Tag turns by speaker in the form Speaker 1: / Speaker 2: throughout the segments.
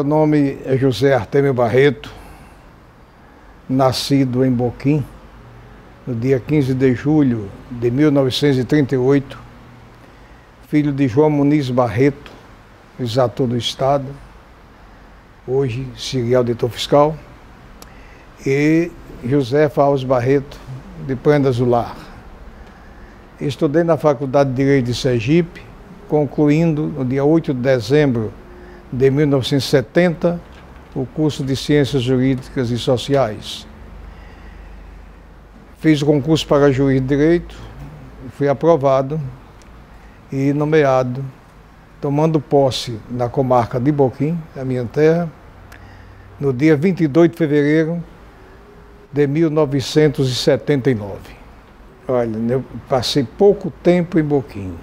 Speaker 1: Meu nome é José Artêmio Barreto, nascido em Boquim, no dia 15 de julho de 1938, filho de João Muniz Barreto, ex-ator do Estado, hoje seria auditor fiscal, e Josefa Alves Barreto, de Prenda Azular. Estudei na Faculdade de Direito de Sergipe, concluindo no dia 8 de dezembro de 1970 o curso de Ciências Jurídicas e Sociais. Fiz o concurso para juiz de direito, fui aprovado e nomeado, tomando posse na comarca de Boquim, a minha terra, no dia 22 de fevereiro de 1979. Olha, eu passei pouco tempo em Boquim,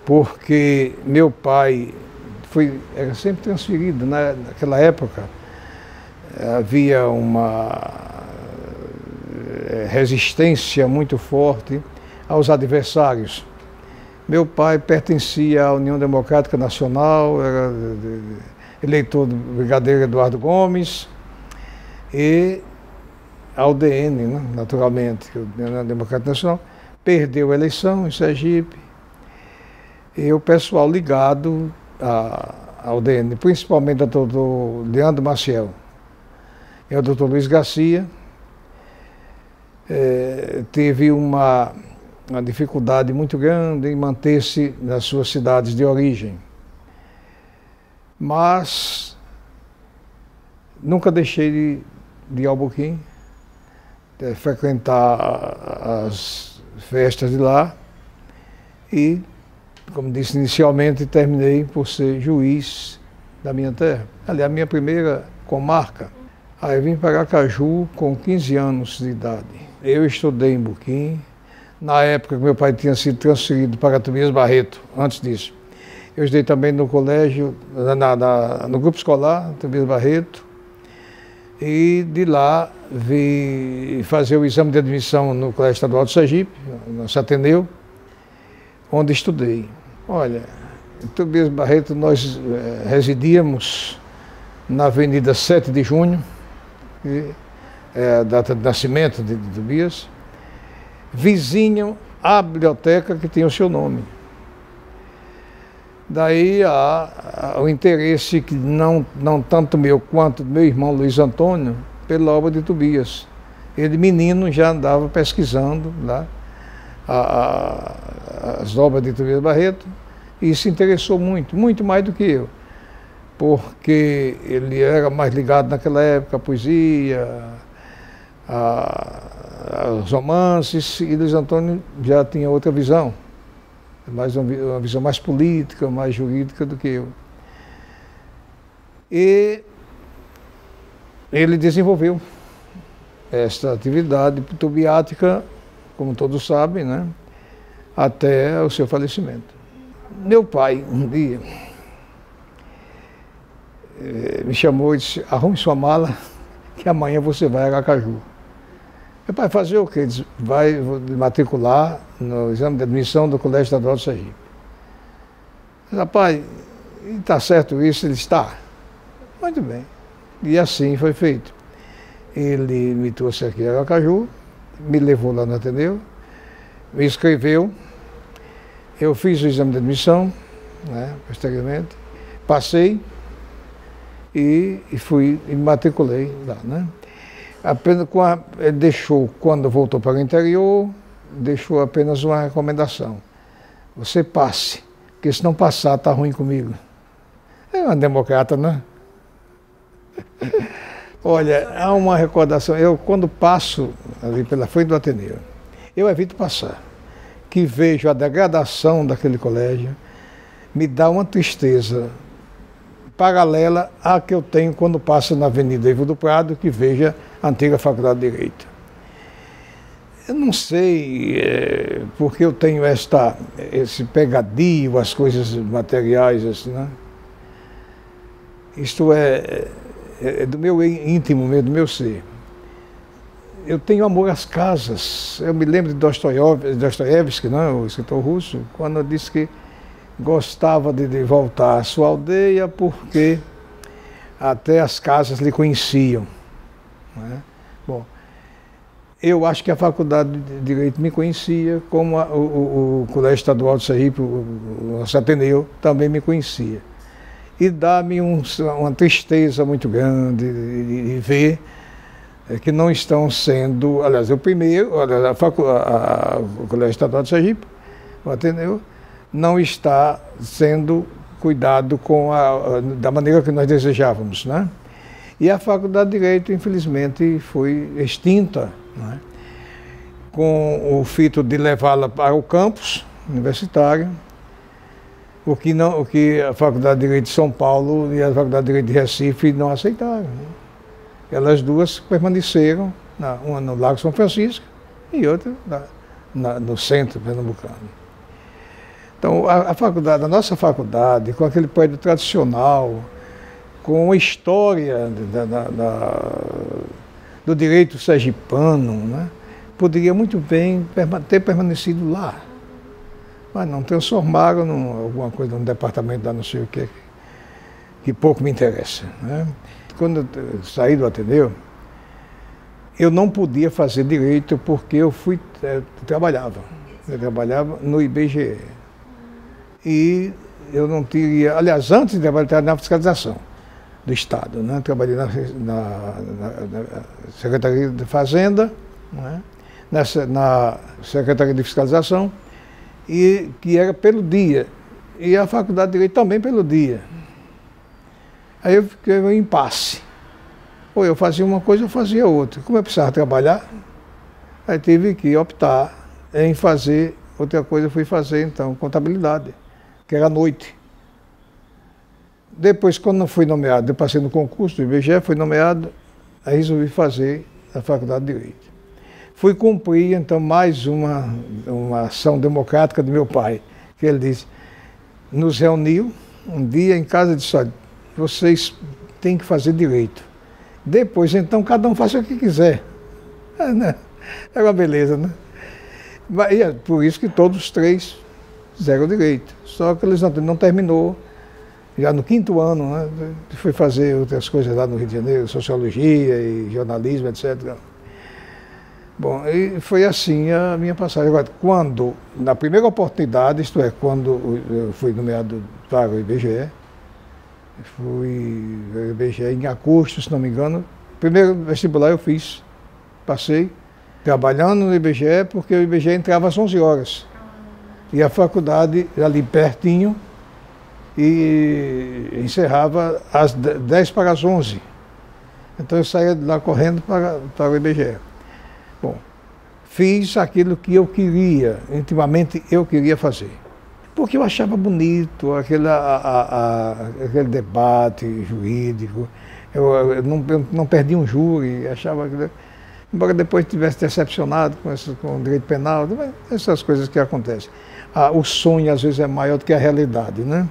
Speaker 1: porque meu pai era sempre transferido. Naquela época havia uma resistência muito forte aos adversários. Meu pai pertencia à União Democrática Nacional, era eleitor do brigadeiro Eduardo Gomes, e ao DN, né, naturalmente, que é a União Democrática Nacional, perdeu a eleição em Sergipe, e o pessoal ligado ao DN, principalmente o doutor Leandro Maciel e o doutor Luiz Garcia, teve uma dificuldade muito grande em manter-se nas suas cidades de origem. Mas nunca deixei de ir ao Boquim, frequentar as festas de lá e, como disse inicialmente, terminei por ser juiz da minha terra. Ali, a minha primeira comarca. Aí eu vim para Aracaju com 15 anos de idade. Eu estudei em Boquim. Na época que meu pai tinha sido transferido para Tobias Barreto, antes disso. Eu estudei também no colégio, no grupo escolar, Tobias Barreto. E de lá vim fazer o exame de admissão no Colégio Estadual de Sergipe, no Ateneu, onde estudei. Olha, em Tobias Barreto nós residíamos na Avenida 7 de Junho, que é a data de nascimento de Tobias, vizinho à biblioteca que tinha o seu nome. Daí o interesse, que não tanto meu quanto do meu irmão Luiz Antônio, pela obra de Tobias. Ele, menino, já andava pesquisando lá as obras de Tobias Barreto e se interessou muito, muito mais do que eu, porque ele era mais ligado naquela época à poesia, aos romances, e Luiz Antônio já tinha outra visão. Uma visão mais política, mais jurídica do que eu. E ele desenvolveu esta atividade tobiática, como todos sabem, né, até o seu falecimento. Meu pai, um dia, me chamou e disse: arrume sua mala, que amanhã você vai a Aracaju. Meu pai, fazer o quê? Ele disse: vou matricular no exame de admissão do Colégio Estadual de Sergipe. Rapaz, está certo isso? Ele está. Muito bem. E assim foi feito. Ele me trouxe aqui a Aracaju, me levou lá no Ateneu, me inscreveu, eu fiz o exame de admissão, né, posteriormente, passei e me matriculei lá, né? Apenas ele deixou, quando voltou para o interior, deixou apenas uma recomendação: você passe, porque se não passar, está ruim comigo. É uma democrata, né? Olha, há uma recordação. Eu, quando passo ali pela frente do Ateneu, eu evito passar, que vejo a degradação daquele colégio, me dá uma tristeza paralela à que eu tenho quando passo na Avenida Ivo do Prado, que veja a antiga Faculdade de Direito. Eu não sei porque eu tenho esse pegadio, as coisas materiais, assim, né? Isto é do meu íntimo mesmo, do meu ser. Eu tenho amor às casas. Eu me lembro de Dostoiévski, né, o escritor russo, quando disse que gostava de voltar à sua aldeia porque até as casas lhe conheciam, né? Bom, eu acho que a Faculdade de Direito me conhecia, como o Colégio Estadual de Sergipe, o nosso Ateneu, também me conhecia. E dá-me uma tristeza muito grande de ver que não estão sendo, aliás, o primeiro, aliás, o Colégio Estadual de Sergipe, o Ateneu, não está sendo cuidado da maneira que nós desejávamos, né? E a Faculdade de Direito, infelizmente, foi extinta, né? Com o fito de levá-la para o campus universitário, o que a Faculdade de Direito de São Paulo e a Faculdade de Direito de Recife não aceitaram, né? Elas duas permaneceram, uma no Lago São Francisco e outra no centro pernambucano. Então, a nossa faculdade, com aquele prédio tradicional, com a história do direito sergipano, né, poderia muito bem ter permanecido lá. Mas não, transformaram alguma coisa num departamento da não sei o que pouco me interessa, né? Quando eu saí do Ateneu, eu não podia fazer direito porque eu trabalhava no IBGE. E eu não teria, aliás, antes de trabalhar na fiscalização do Estado, né? Trabalhei na Secretaria de Fazenda, né? Na Secretaria de Fiscalização, e que era pelo dia, e a Faculdade de Direito também pelo dia. Aí eu fiquei em impasse. Ou eu fazia uma coisa ou fazia outra. Como eu precisava trabalhar, aí tive que optar em fazer outra coisa. Eu fui fazer, então, contabilidade, que era à noite. Depois, quando fui nomeado, eu passei no concurso do IBGE, fui nomeado, aí resolvi fazer a Faculdade de Direito. Fui cumprir, então, mais uma ação democrática do meu pai, que ele disse, nos reuniu um dia em casa e disse, olha, vocês têm que fazer direito. Depois, então, cada um faça o que quiser. É uma beleza, né? E é por isso que todos os três fizeram direito. Só que eles não terminou. Já no 5º ano, né? Fui fazer outras coisas lá no Rio de Janeiro, sociologia e jornalismo, etc. Bom, e foi assim a minha passagem. Agora, na primeira oportunidade, isto é, quando eu fui nomeado para o IBGE, fui ao IBGE em agosto, se não me engano. Primeiro vestibular eu fiz, passei, trabalhando no IBGE, porque o IBGE entrava às 11 horas. E a faculdade ali pertinho, e encerrava às 10 para as 11. Então eu saía de lá correndo para o IBGE. Bom, fiz aquilo que eu queria, intimamente eu queria fazer. Porque eu achava bonito aquele debate jurídico, eu não perdi um júri, achava que, embora depois tivesse decepcionado com o direito penal, essas coisas que acontecem. O sonho às vezes é maior do que a realidade, né?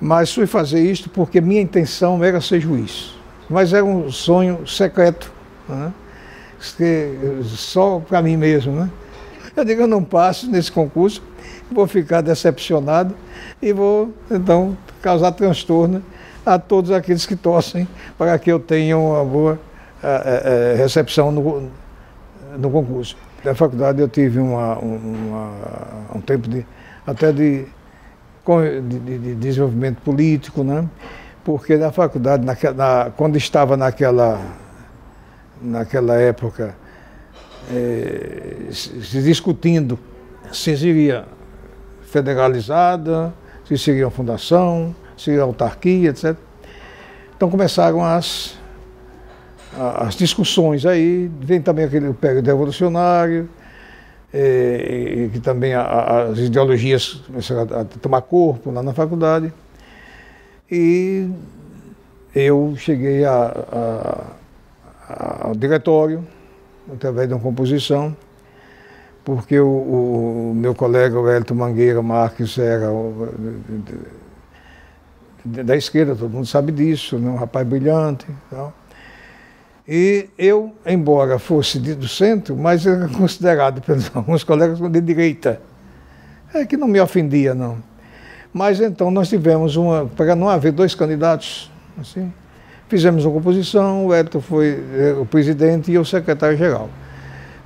Speaker 1: Mas fui fazer isto porque minha intenção era ser juiz, mas era um sonho secreto, né? Só para mim mesmo, né? Eu digo, eu não passo nesse concurso, vou ficar decepcionado e vou, então, causar transtorno a todos aqueles que torcem para que eu tenha uma boa recepção no concurso. Na faculdade eu tive um tempo até de desenvolvimento político, né? Porque na faculdade, quando estava naquela época, se discutindo se seria federalizada, se seria uma fundação, se seria autarquia, etc. Então começaram as discussões aí, vem também aquele período revolucionário, que também as ideologias começaram a tomar corpo lá na faculdade. E eu cheguei ao diretório, através de uma composição, porque o meu colega, o Hélito Mangueira Marques, era da esquerda, todo mundo sabe disso, né? Um rapaz brilhante e tal. E eu, embora fosse do centro, mas era considerado pelos alguns colegas de direita. É que não me ofendia, não. Mas então nós tivemos para não haver dois candidatos, assim. Fizemos uma composição, o Hélito foi o presidente e eu o secretário-geral.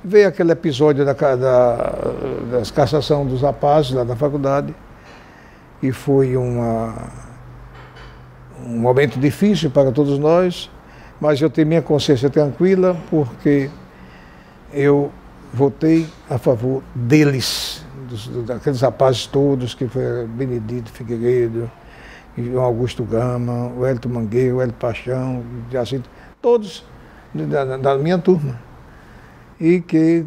Speaker 1: Veio aquele episódio das cassação dos rapazes lá da faculdade, e foi um momento difícil para todos nós, mas eu tenho minha consciência tranquila, porque eu votei a favor deles, daqueles rapazes todos, que foi Benedito Figueiredo, João Augusto Gama, o Hélito Mangueira, o Hélito Paixão, Jacinto, todos da minha turma, e que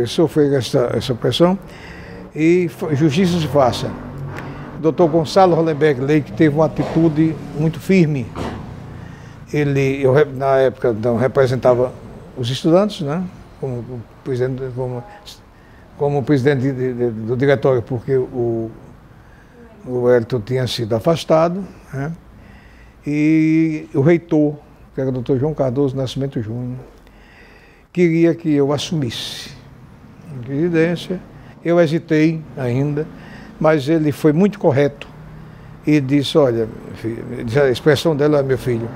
Speaker 1: sofreram essa pressão, e justiça se faça. O doutor Gonçalo Hollenberg Leite teve uma atitude muito firme. Eu na época, não representava os estudantes, né, como presidente do diretório, porque o Hélito tinha sido afastado, né? E o reitor, que era o doutor João Cardoso Nascimento Júnior, queria que eu assumisse a presidência. Eu hesitei ainda, mas ele foi muito correto e disse: olha, filho, a expressão dela é: meu filho,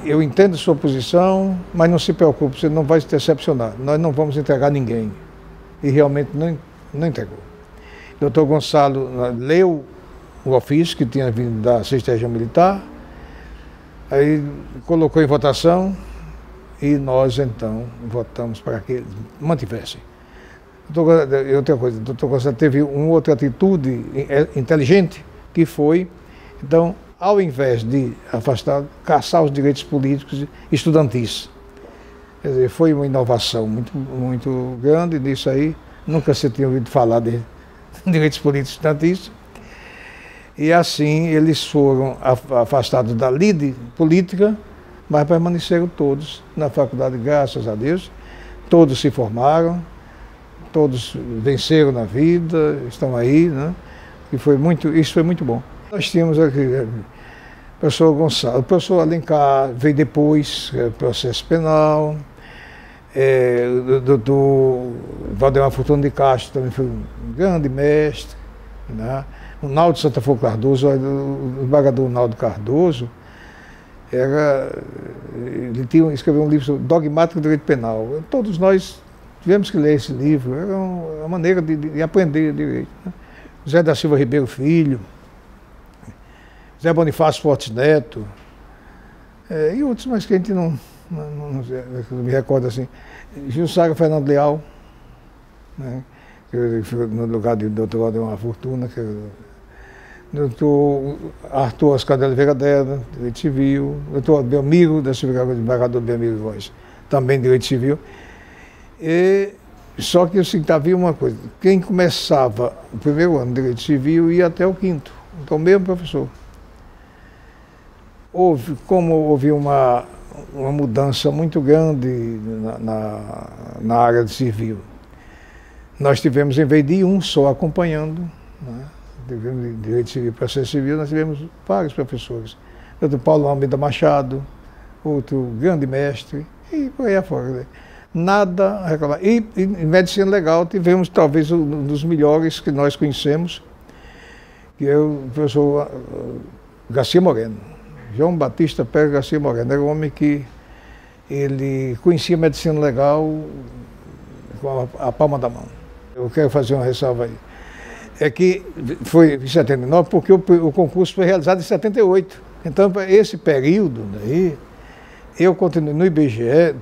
Speaker 1: eu entendo sua posição, mas não se preocupe, você não vai se decepcionar, nós não vamos entregar ninguém. E realmente não entregou. O doutor Gonçalo leu o ofício que tinha vindo da 6ª Região Militar, aí colocou em votação e nós então votamos para que mantivessem. E outra coisa, o doutor Gonçalo teve uma outra atitude inteligente, que foi, então, ao invés de afastar, caçar os direitos políticos estudantis. Quer dizer, foi uma inovação muito grande nisso aí, nunca se tinha ouvido falar de direitos políticos estudantis. E assim eles foram afastados da lide política, mas permaneceram todos na faculdade, graças a Deus. Todos se formaram, todos venceram na vida, estão aí, né? E isso foi muito bom. Nós tínhamos aqui o professor Gonçalo, o professor Alencar veio depois, processo penal. O doutor Valdemar Fortuna de Castro também foi um grande mestre, né? O Naldo Santafou Cardoso, o embargador Naldo Cardoso, ele escreveu um livro sobre dogmático do direito penal. Todos nós tivemos que ler esse livro, era uma maneira de aprender direito, né? José da Silva Ribeiro Filho, Zé Bonifácio Fortes Neto, e outros, mas que a gente não me recordo assim. Gilsaga Fernando Leal, né, que foi no lugar do doutor Valdemar Fortuna, que doutor Arthur Oscar de Oliveira Deda, direito civil, doutor Belmiro da Silva, embargador Belmiro Góes, também direito civil. Só que assim, havia uma coisa: quem começava o primeiro ano de direito civil ia até o 5º, então o mesmo professor. Como houve uma mudança muito grande na área de civil, nós tivemos, em vez de um só acompanhando, né, tivemos direito civil e processo civil, nós tivemos vários professores. Doutor Paulo Almeida Machado, outro grande mestre, e por aí afora, né? Nada a reclamar. E em medicina legal tivemos talvez um dos melhores que nós conhecemos, que é o professor Garcia Moreno. João Batista Pérez Garcia Moreno era um homem que ele conhecia medicina legal com a palma da mão. Eu quero fazer uma ressalva aí. É que foi em 79, porque o concurso foi realizado em 78. Então, esse período daí, eu continuei no IBGE,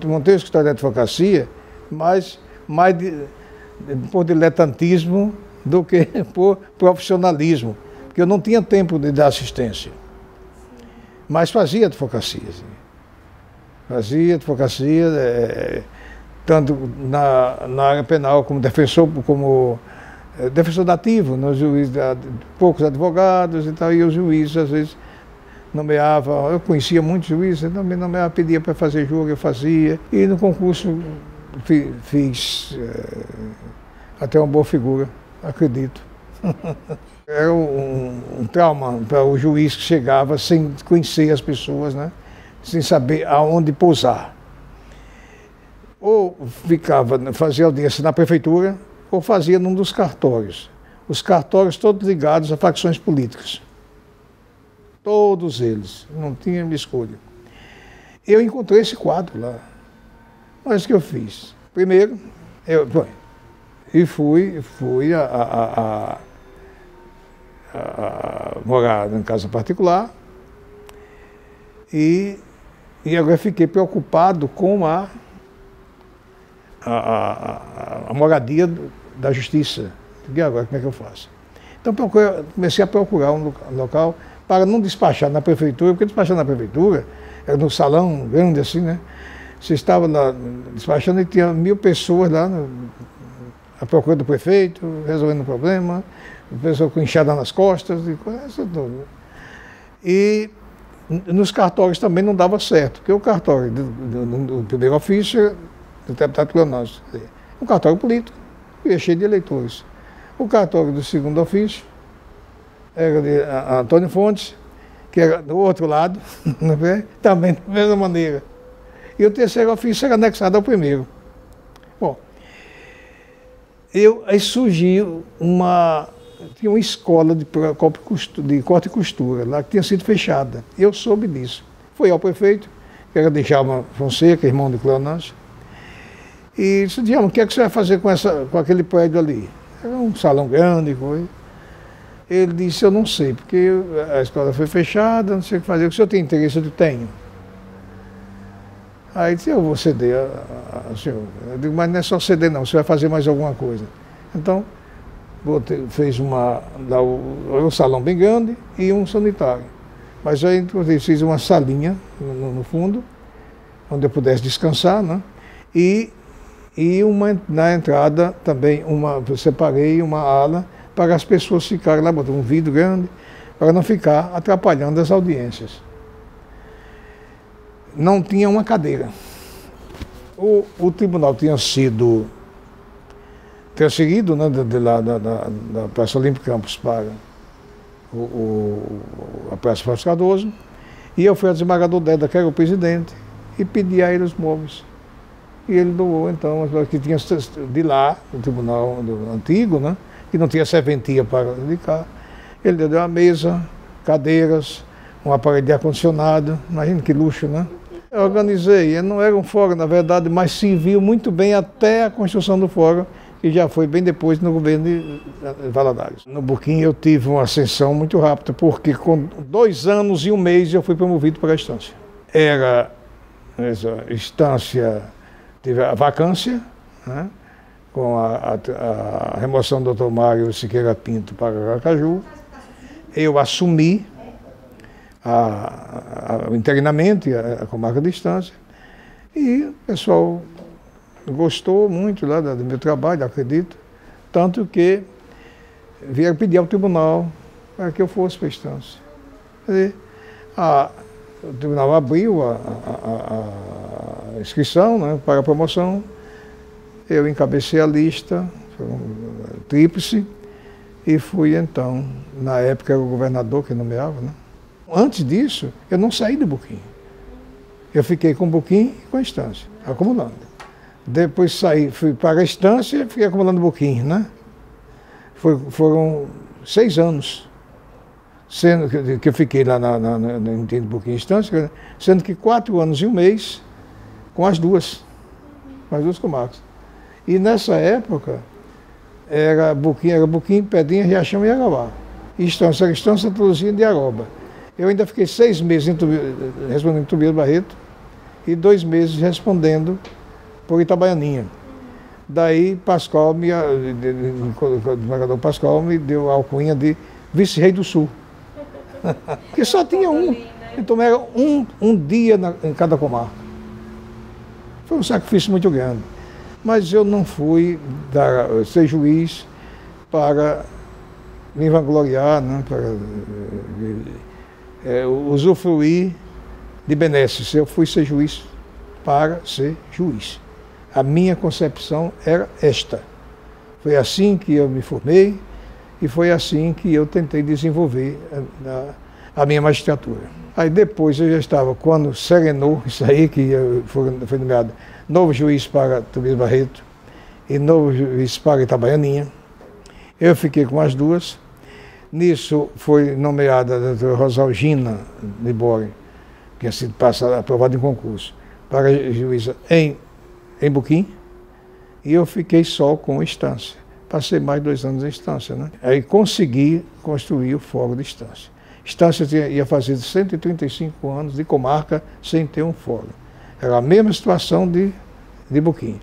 Speaker 1: montei o escritório de advocacia, mas mais por diletantismo do que por profissionalismo, porque eu não tinha tempo de dar assistência. Mas fazia advocacia, assim. Fazia advocacia, tanto na área penal como defensor nativo, no juiz, poucos advogados e tal, e os juízes às vezes nomeavam, eu conhecia muitos juízes, também nomeava, pedia para fazer julgo, eu fazia, e no concurso fiz até uma boa figura, acredito. Era um trauma para o juiz que chegava sem conhecer as pessoas, né? Sem saber aonde pousar. Ou fazia audiência na prefeitura, ou fazia num dos cartórios. Os cartórios todos ligados a facções políticas. todos eles, não tinha escolha. Eu encontrei esse quadro lá. Mas o que eu fiz? Primeiro, fui a morar em casa particular e agora fiquei preocupado com a moradia da justiça. E agora, como é que eu faço? Então comecei a procurar um local para não despachar na prefeitura, porque despachar na prefeitura era no salão grande assim, né? Você estava lá despachando e tinha 1000 pessoas lá à procura do prefeito, resolvendo o problema, o pessoal com enxada nas costas e coisa toda. E nos cartórios também não dava certo, porque o cartório do primeiro ofício do deputado Cleonócio, o cartório político, ia cheio de eleitores. O cartório do segundo ofício era de Antônio Fontes, que era do outro lado, também da mesma maneira. E o terceiro ofício era anexado ao primeiro. Bom, aí surgiu tinha uma escola de corte e costura lá que tinha sido fechada. Eu soube disso. Fui ao prefeito, que era Djalma Fonseca, irmão de Cleonócio, e disse: Djalma, o que é que você vai fazer com aquele prédio ali? Era um salão grande, coisa. Ele disse: eu não sei, porque a escola foi fechada, não sei o que fazer. O senhor tem interesse? Eu disse: tenho. Aí disse: eu vou ceder ao senhor. Eu digo: mas não é só ceder não, você vai fazer mais alguma coisa. Então, fez um salão bem grande e um sanitário. Mas aí, inclusive, fiz uma salinha no fundo, onde eu pudesse descansar, né? E na entrada também, separei uma ala para as pessoas ficarem lá, botei um vidro grande, para não ficar atrapalhando as audiências. Não tinha uma cadeira. O tribunal tinha seguido, né, da Praça Olímpico Campos para a Praça Francisco Cardoso, e eu fui ao desembargador Deda, que era o presidente, e pedi a ele os móveis. E ele doou, então, que tinha de lá, o tribunal antigo, né, que não tinha serventia para indicar. Ele deu uma mesa, cadeiras, um aparelho de ar-condicionado, imagina que luxo, né? Eu organizei, não era um fórum, na verdade, mas serviu muito bem até a construção do fórum, que já foi bem depois no governo de Valadares. No Boquim eu tive uma ascensão muito rápida, porque com 2 anos e 1 mês eu fui promovido para a estância. Essa estância teve a vacância, né, com a remoção do Dr. Mário Siqueira Pinto para Aracaju. Eu assumi internamente a comarca de Estância e o pessoal gostou muito lá do meu trabalho, acredito, tanto que vieram pedir ao tribunal para que eu fosse para a Estância. Quer dizer, o tribunal abriu a inscrição, né, para a promoção, eu encabecei a lista, foi tríplice, e fui então, na época era o governador que nomeava, né? Antes disso, eu não saí do Boquim. Eu fiquei com o Boquim e com a Estância, acumulando. Depois fui para a Estância e fiquei acumulando Boquim, né? Foram 6 anos, sendo que eu fiquei lá no Boquim e Estância, sendo que 4 anos e 1 mês com as duas comarcas. E nessa época, era Boquim, Pedrinha, Riachão e Arauá. Estância Santa Luzia de Aroba. Eu ainda fiquei 6 meses respondendo em Tobias Barreto e 2 meses respondendo por Itabaianinha. Daí o desembargador Pascoal me deu a alcunha de vice-rei do Sul. Porque só tinha um. Então era um dia em cada comarca. Foi um sacrifício muito grande. Mas eu não fui ser juiz para me vangloriar, né, para usufruir de benesses. Eu fui ser juiz para ser juiz. A minha concepção era esta. Foi assim que eu me formei e foi assim que eu tentei desenvolver a minha magistratura. Aí depois eu já estava, quando serenou isso aí, que foi nomeado novo juiz para Tobias Barreto e novo juiz para Itabaianinha, eu fiquei com as duas. Nisso foi nomeada a doutora Rosalgina Libori, que tinha sido aprovada em concurso, para juíza em Buquim, e eu fiquei só com instância. Passei mais 2 anos em instância, né? Aí consegui construir o fórum de instância. Instância ia fazer 135 anos de comarca sem ter um fórum. Era a mesma situação de Buquim.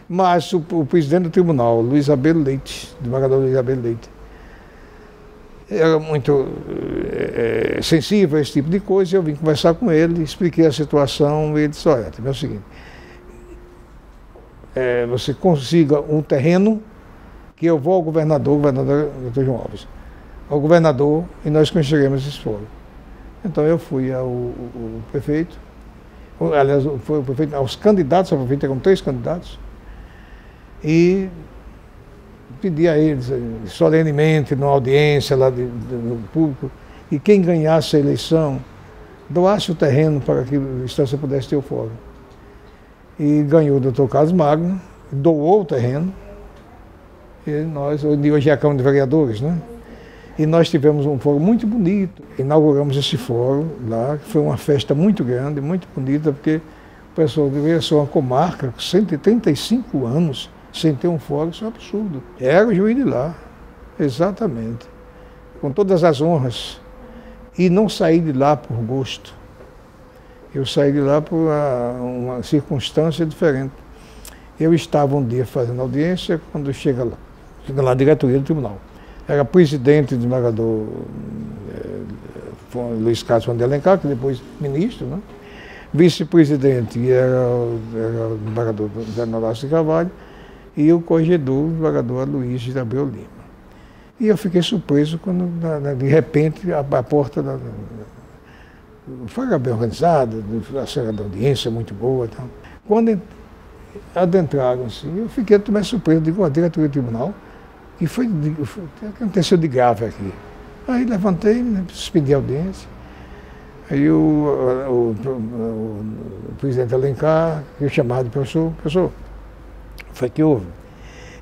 Speaker 1: Mas o presidente do tribunal, Luiz Abel Leite, desembargador Luiz Abel Leite, era muito sensível a esse tipo de coisa. Eu vim conversar com ele, expliquei a situação, e ele disse: olha, é o seguinte, você consiga um terreno que eu vou ao governador, o governador Dr. João Alves, ao governador, e nós conseguiremos esse fórum. Então eu fui ao prefeito, aliás, foi o prefeito, aos candidatos, ao prefeito, eram 3 candidatos, e pedi a eles, solenemente, numa audiência lá do público, e quem ganhasse a eleição, doasse o terreno para que a instância pudesse ter o fórum. E ganhou o doutor Carlos Magno, doou o terreno, e nós, hoje é a Câmara de Vereadores, né? E nós tivemos um fórum muito bonito, inauguramos esse fórum lá, que foi uma festa muito grande, muito bonita, porque o pessoal deveria ser uma comarca com 135 anos, sem ter um fórum, isso é um absurdo. Era o juiz de lá, exatamente, com todas as honras. E não saí de lá por gosto. Eu saí de lá por uma circunstância diferente. Eu estava um dia fazendo audiência, quando chega lá a diretoria do tribunal. Era presidente do desembargador Luiz Carlos Van de Alencar, que depois ministro, né? Vice-presidente era o desembargador Zé Nolasco de Carvalho, e o corregedor, o desembargador Luiz de Abreu Lima. E eu fiquei surpreso quando, de repente, a porta foi bem organizada, a cena da audiência muito boa. Então. Quando adentraram, assim, eu fiquei também surpreso, digo, a diretoria do tribunal, e o que aconteceu de grave aqui? Aí levantei, suspedi a audiência, aí o presidente Alencar, que eu chamava de professor, foi que houve.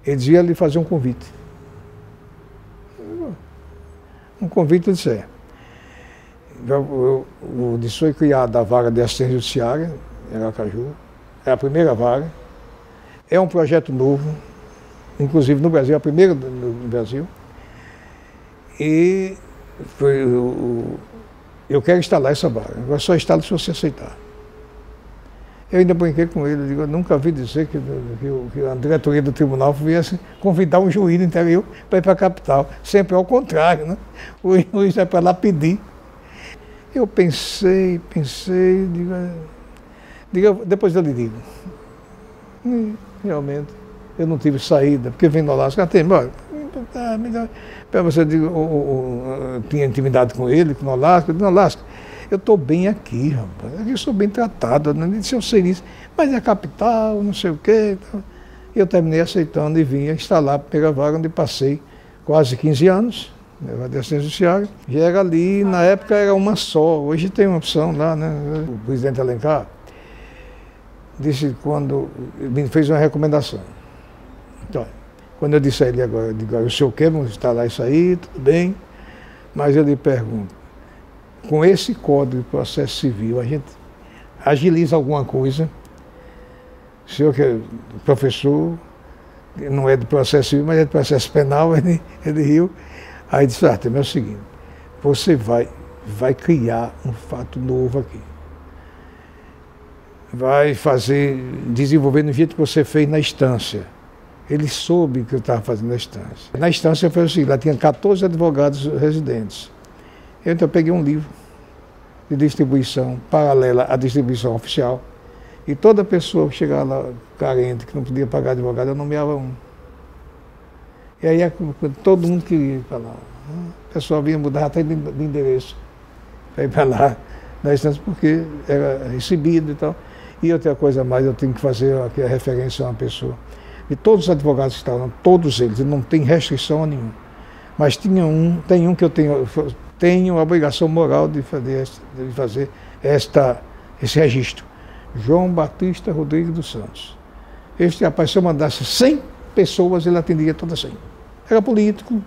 Speaker 1: Ele dizia lhe fazer um convite. Um convite, eu disse, foi criada a vaga de assistência judiciária em Aracaju, é a primeira vaga, é um projeto novo, inclusive no Brasil, a primeira no Brasil, e eu quero instalar essa vaga, agora só instalo se você aceitar. Eu ainda brinquei com ele, digo, eu nunca vi dizer que a diretoria do tribunal viesse convidar um juiz do interior para ir para a capital, sempre ao contrário, né? O juiz vai para lá pedir. Eu pensei, depois eu lhe digo. Realmente, eu não tive saída, porque vem no Nolasco, para você dizer, eu tinha intimidade com ele, com o Nolasco, eu estou bem aqui, rapaz, aqui eu sou bem tratado, não disse eu sei isso, mas é a capital, não sei o quê. Então, eu terminei aceitando e vim instalar a primeira vaga, onde passei quase 15 anos, de assistência judiciária. Já era ali, na época era uma só, hoje tem uma opção lá, né? O presidente Alencar disse, quando me fez uma recomendação. Então, quando eu disse a ele agora, eu digo, o senhor quer instalar isso aí, tudo bem, mas eu lhe pergunto, com esse Código de Processo Civil, a gente agiliza alguma coisa? O senhor que é professor, não é de processo civil, mas é de processo penal, ele riu. Aí disse, é o seguinte, você vai criar um fato novo aqui. Vai desenvolver do jeito que você fez na instância. Ele soube que eu estava fazendo na instância. Na instância foi o seguinte, lá tinha 14 advogados residentes. Então eu peguei um livro de distribuição paralela à distribuição oficial, e toda pessoa que chegava lá carente, que não podia pagar advogado, eu nomeava um. E aí todo mundo queria ir para lá. O pessoal vinha mudar até de endereço para ir para lá, na instância, porque era recebido e tal. E outra coisa mais, eu tenho que fazer aqui a referência a uma pessoa. E todos os advogados que estavam, todos eles, não tem restrição nenhuma. Mas tem um que eu tenho a obrigação moral de fazer esse registro. João Batista Rodrigues dos Santos. Este rapaz, se eu mandasse 100 pessoas, ele atendia todas 100. Era político,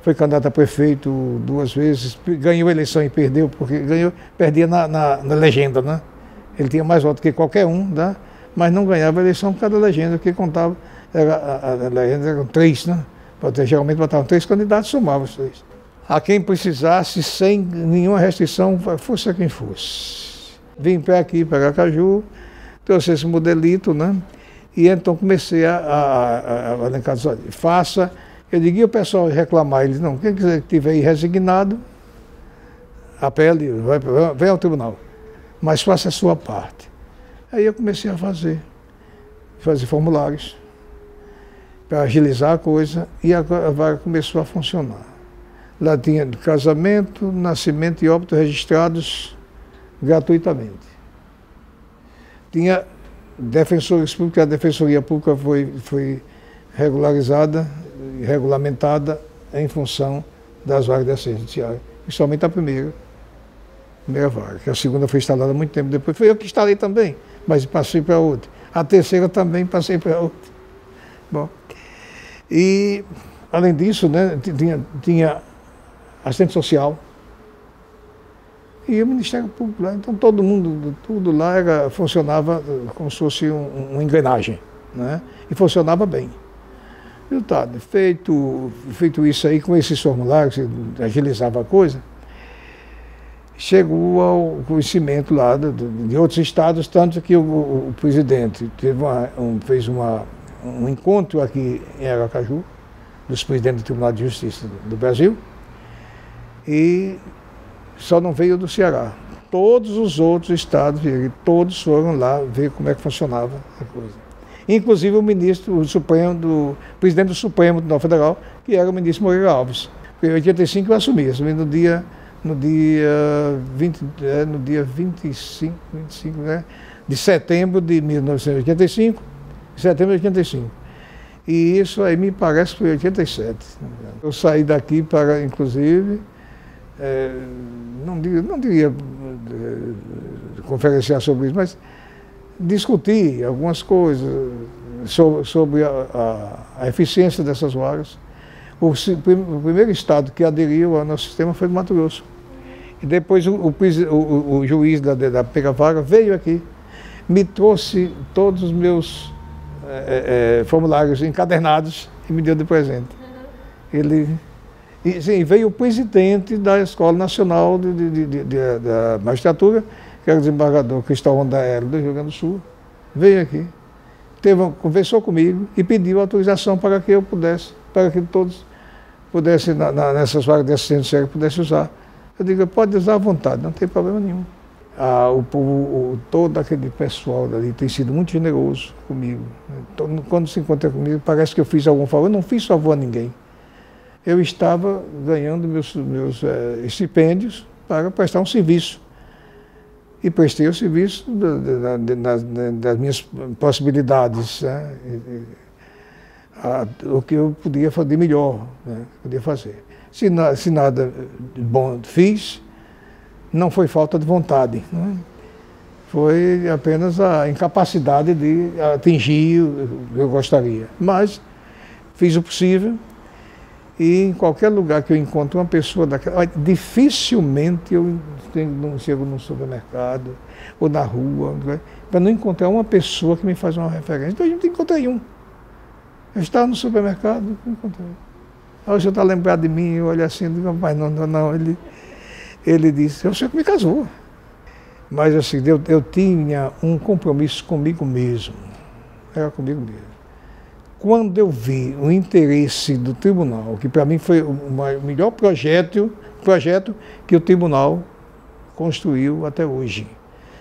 Speaker 1: foi candidato a prefeito 2 vezes, ganhou a eleição e perdeu, porque perdia na legenda, né? Ele tinha mais votos que qualquer um, né? Mas não ganhava a eleição por causa da legenda, que contava, a legenda eram 3, né? Geralmente botavam 3 candidatos, somavam os 3. A quem precisasse, sem nenhuma restrição, fosse a quem fosse. Vim para aqui, para Aracaju, trouxe esse modelito, né? E então comecei a elencar, faça. Eu digo, e o pessoal reclamar? Eles, não, quem quiser que estiver aí resignado, apele, vem ao tribunal, mas faça a sua parte. Aí eu comecei a fazer formulários para agilizar a coisa e a vaga começou a funcionar. Lá tinha casamento, nascimento e óbito registrados gratuitamente. Tinha defensores públicos, a Defensoria Pública foi regularizada, regulamentada em função das vagas de assistência judiciária, principalmente a primeira vaga, que a segunda foi instalada há muito tempo depois. Foi eu que instalei também, mas passei para outra. A terceira também passei para outra. Bom, e além disso, né, tinha assistente social e o Ministério Público lá. Então todo mundo, tudo lá funcionava como se fosse uma engrenagem, né? E funcionava bem. Resultado, feito isso aí, com esses formulários, que agilizava a coisa, chegou ao conhecimento lá de outros estados, tanto que o presidente fez um encontro aqui em Aracaju, dos presidentes do Tribunal de Justiça do Brasil, e só não veio do Ceará. Todos os outros estados, todos foram lá ver como é que funcionava a coisa. Inclusive o presidente do Supremo Tribunal Federal, que era o ministro Moreira Alves. Em 85 eu assumi, no dia 25, né, de setembro de 1985, E isso aí me parece que foi em 87. Eu saí daqui para, inclusive, não diria conferenciar sobre isso, mas discutir algumas coisas sobre a eficiência dessas vagas. O primeiro estado que aderiu ao nosso sistema foi o Mato Grosso. E depois o juiz da Pega Vaga veio aqui, me trouxe todos os meus formulários encadernados e me deu de presente. Sim, veio o presidente da Escola Nacional da Magistratura, que era o desembargador Cristóvão da Hélio do Rio Grande do Sul, veio aqui, conversou comigo e pediu autorização para que eu pudesse, para que todos pudessem, nessas vagas de assistente social, pudessem usar. Eu digo, pode usar à vontade, não tem problema nenhum. Todo aquele pessoal dali tem sido muito generoso comigo. Quando se encontra comigo, parece que eu fiz algum favor. Eu não fiz favor a ninguém. Eu estava ganhando meus estipêndios para prestar um serviço. E prestei o serviço das minhas possibilidades, né? O que eu podia fazer melhor, né? Podia fazer. Se nada bom fiz, não foi falta de vontade, né? Foi apenas a incapacidade de atingir o que eu gostaria. Mas fiz o possível. E em qualquer lugar que eu encontro uma pessoa daquela, dificilmente eu não chego num supermercado ou na rua, para não encontrar uma pessoa que me faz uma referência. Então a gente encontrei um. Eu estava no supermercado, encontrei. Aí o senhor está lembrado de mim, eu olho assim, digo, mas não. Ele disse, o senhor que me casou. Mas assim, eu tinha um compromisso comigo mesmo. Era comigo mesmo. Quando eu vi o interesse do tribunal, que para mim foi o melhor projeto que o tribunal construiu até hoje.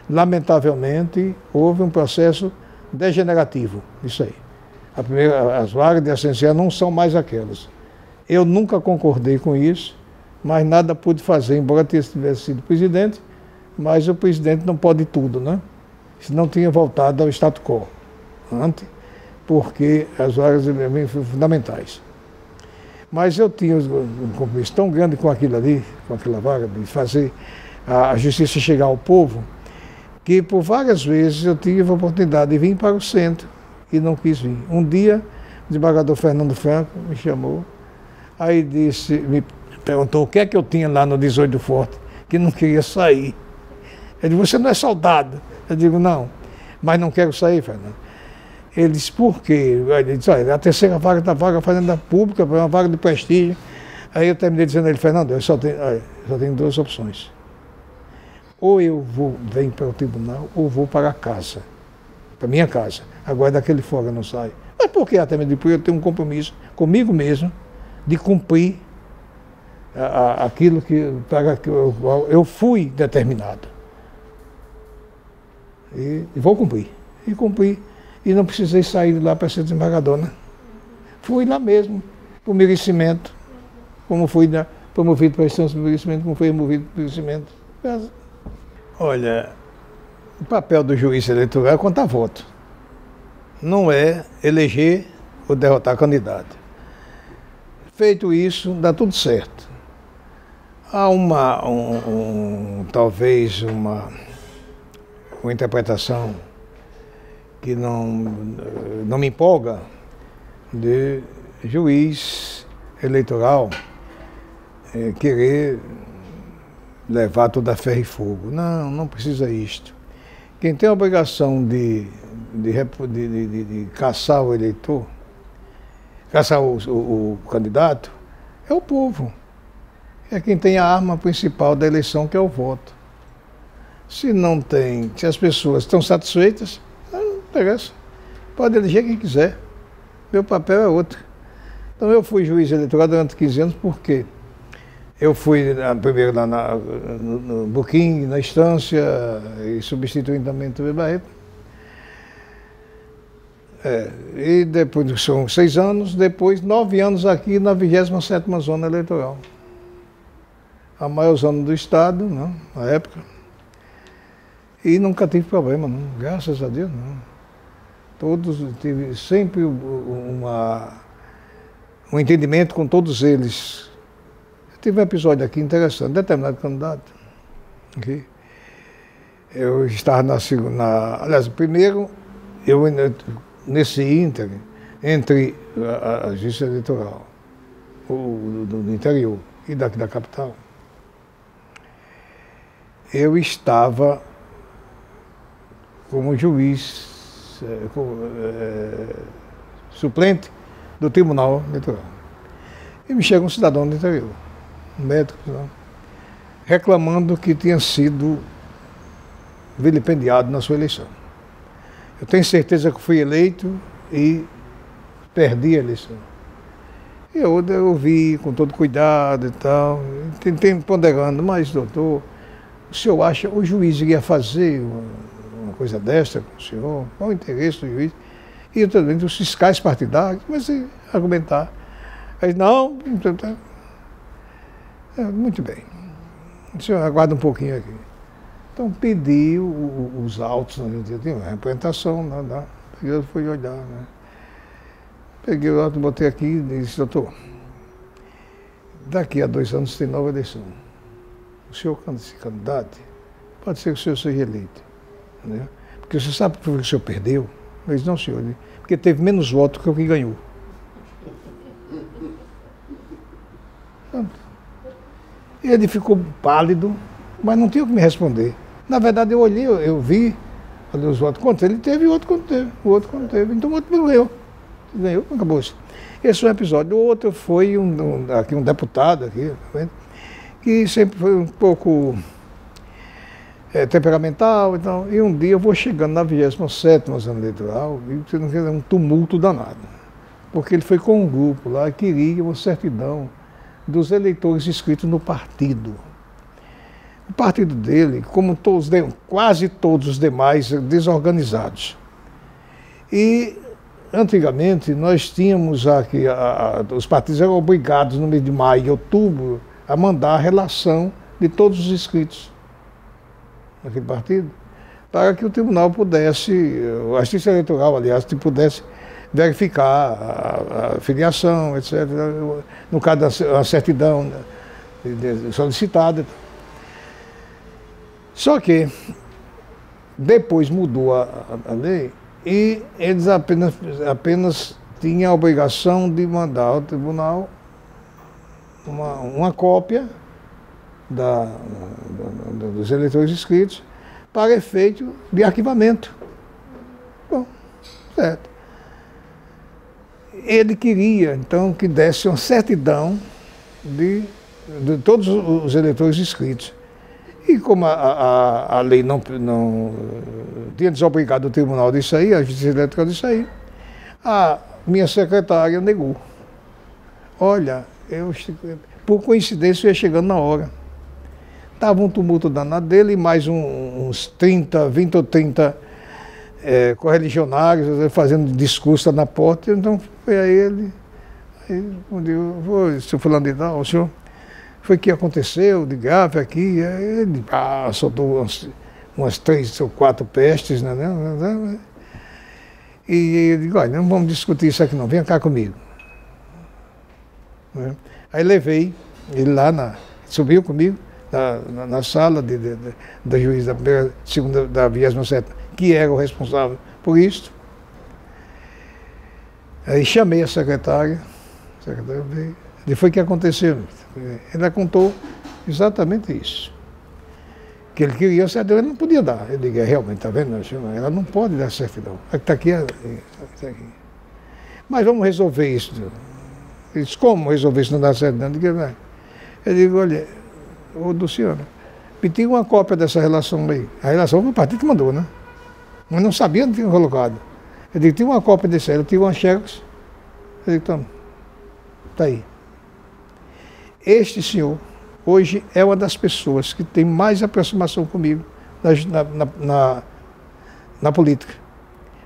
Speaker 1: Lamentavelmente, houve um processo degenerativo, isso aí. As vagas de assistência não são mais aquelas. Eu nunca concordei com isso, mas nada pude fazer, embora tivesse sido presidente, mas o presidente não pode tudo, né? Senão tinha voltado ao status quo antes, porque as vagas foram fundamentais. Mas eu tinha um compromisso tão grande com aquilo ali, com aquela vaga, de fazer a justiça chegar ao povo, que por várias vezes eu tive a oportunidade de vir para o centro e não quis vir. Um dia, o desembargador Fernando Franco me chamou, Aí me perguntou o que é que eu tinha lá no 18 Forte, que não queria sair. Ele disse, você não é soldado? Eu digo, não, mas não quero sair, Fernando. Ele disse, por quê? Ele disse, olha, a terceira vaga da vaga fazenda pública, uma vaga de prestígio. Aí eu terminei dizendo a ele, Fernando, eu só tenho duas opções. Ou eu venho para o tribunal, ou vou para casa, para minha casa. Agora daquele fora eu não saio. Mas por que até me depois eu tenho um compromisso comigo mesmo de cumprir aquilo para que eu fui determinado. E vou cumprir. E cumpri. E não precisei sair de lá para ser desembargador, né? Fui lá mesmo, por merecimento, como fui promovido para a instância de merecimento, como fui removido por merecimento. Olha, o papel do juiz eleitoral é contar voto. Não é eleger ou derrotar candidato. Feito isso, dá tudo certo. Há talvez uma interpretação que não me empolga de juiz eleitoral querer levar tudo a ferro e fogo. Não, não precisa isto. Quem tem a obrigação de caçar o eleitor, caçar o candidato, é o povo. É quem tem a arma principal da eleição, que é o voto. Se não tem, se as pessoas estão satisfeitas, não interessa. Pode eleger quem quiser. Meu papel é outro. Então eu fui juiz eleitoral durante 15 anos, por quê? Eu fui primeiro lá no Buquim, na instância, e substituindo também o Barreto. E depois, são 6 anos, depois 9 anos aqui na 27ª Zona Eleitoral. A maior zona do estado, não, na época. E nunca tive problema, não, graças a Deus, não. Tive sempre um entendimento com todos eles. Tive um episódio aqui interessante, determinado candidato. Okay? Eu estava na segunda. Aliás, primeiro, nesse ínterim, entre a justiça eleitoral do interior e daqui da capital, eu estava como juiz suplente do Tribunal Eleitoral. E me chega um cidadão do interior, um médico, reclamando que tinha sido vilipendiado na sua eleição. Eu tenho certeza que fui eleito e perdi a eleição. E eu ouvi com todo cuidado e tal, tentei ponderando, mas doutor, o senhor acha o juiz iria fazer uma coisa desta com o senhor? Qual o interesse do juiz? E eu também dos fiscais partidários, comecei a argumentar. Aí, não, muito bem. O senhor aguarda um pouquinho aqui. Então pedi os autos, né? Tinha uma representação, né? Eu fui olhar, né? Peguei o auto, botei aqui e disse, doutor, daqui a 2 anos tem nova eleição. O senhor, quando se candidate, pode ser que o senhor seja eleito. Né? Porque você sabe por que o senhor perdeu? Eu disse, não, senhor, porque teve menos votos que o que ganhou. Ele ficou pálido, mas não tinha o que me responder. Na verdade, eu olhei, eu vi, olhei os votos contra ele, teve o outro quando teve, o outro quando teve. Então o outro ganhou. Ganhou, acabou isso. Esse é um episódio. O outro foi um deputado aqui, que sempre foi um pouco temperamental e tal. E um dia eu vou chegando na 27ª Zona Eleitoral e um tumulto danado. Porque ele foi com um grupo lá e queria uma certidão dos eleitores inscritos no partido. O partido dele, como quase todos os demais, desorganizados. E antigamente nós tínhamos aqui, os partidos eram obrigados no mês de maio e outubro a mandar a relação de todos os inscritos naquele partido, para que o tribunal pudesse, a justiça eleitoral, aliás, pudesse verificar a filiação, etc. No caso da certidão solicitada. Só que depois mudou a lei e eles apenas tinham a obrigação de mandar ao tribunal uma cópia dos eleitores inscritos para efeito de arquivamento. Bom, certo. Ele queria, então, que desse uma certidão de todos os eleitores inscritos. E como a lei não tinha desobrigado o tribunal disso aí, a Justiça Eleitoral disso aí, a minha secretária negou. Olha, por coincidência eu ia chegando na hora. Estava um tumulto danado dele, mais uns 20 ou 30 correligionários fazendo discurso na porta. Então foi a ele, onde eu seu fulano de tal, o senhor, foi que aconteceu de grave aqui. Aí ele soltou umas 3 ou 4 pestes, né? E eu digo, olha, não vamos discutir isso aqui não, venha cá comigo. Aí levei ele lá, subiu comigo na sala da juiz da primeira, segunda, da 27ª, que era o responsável por isso. Aí chamei a secretária veio. E foi o que aconteceu. Ela contou exatamente isso. Que ele queria certidão, ele não podia dar. Eu digo, realmente, está vendo? Ela não pode dar certidão. Está aqui, está aqui. Mas vamos resolver isso. Ele disse, como resolver isso não dá certidão? Eu digo, olha, ô Luciano, me tira uma cópia dessa relação aí. A relação foi o partido que mandou, né? Mas não sabia onde tinha colocado. Eu digo, tira uma cópia desse aí. Eu tiro uma xerox. Eu digo, toma, está aí. Este senhor, hoje, é uma das pessoas que tem mais aproximação comigo na política.